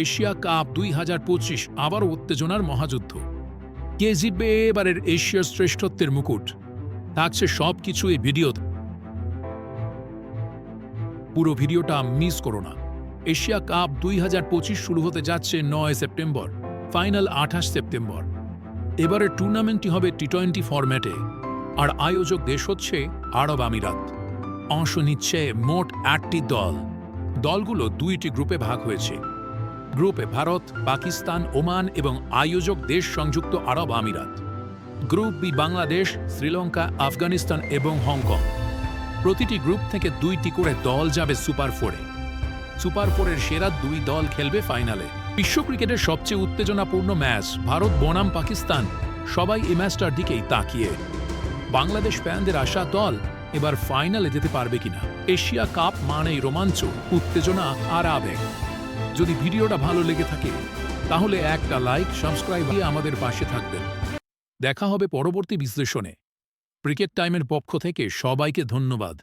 Asia cup 2025 আবারও উত্তেজনার মহাযুদ্ধ। কে জিতবে এবারের এশিয়ার শ্রেষ্ঠত্বের মুকুট? থাকছে সবকিছু এই ভিডিওতে। পুরো ভিডিওটা মিস করো না। এশিয়া কাপ 2025 শুরু হতে যাচ্ছে 9 সেপ্টেম্বর, ফাইনাল 28 সেপ্টেম্বর। এবারের টুর্নামেন্টটি হবে টি-20 ফরম্যাটে, আর আয়োজক দেশ হচ্ছে আরব আমিরাত। অংশ নিচ্ছে মোট 8টি দল। দলগুলো 2টি গ্রুপে ভাগ হয়েছে। গ্রুপে ভারত, পাকিস্তান, ওমান এবং আয়োজক দেশ সংযুক্ত আরব আমিরাত। গ্রুপ বি বাংলাদেশ, শ্রীলঙ্কা, আফগানিস্তান এবং হংকং। প্রতিটি গ্রুপ থেকে 2টি করে দল যাবে সুপার ফোরে। সুপার ফোরের সেরা 2 দল খেলবে ফাইনালে। বিশ্ব ক্রিকেটের সবচেয়ে উত্তেজনাপূর্ণ ম্যাচ ভারত বনাম পাকিস্তান। সবাই এই ম্যাচটার দিকেই তাকিয়ে। বাংলাদেশ ফ্যানদের আশা দল এবার ফাইনালে যেতে পারবে কিনা। এশিয়া কাপ মানেই রোমাঞ্চ, উত্তেজনা আর আবেগ। যদি ভিডিওটা ভালো লেগে থাকে তাহলে একটা লাইক, সাবস্ক্রাইব দিয়ে আমাদের পাশে থাকবেন। দেখা হবে পরবর্তী বিশ্লেষণে। ক্রিকেট টাইমের পক্ষ থেকে সবাইকে ধন্যবাদ।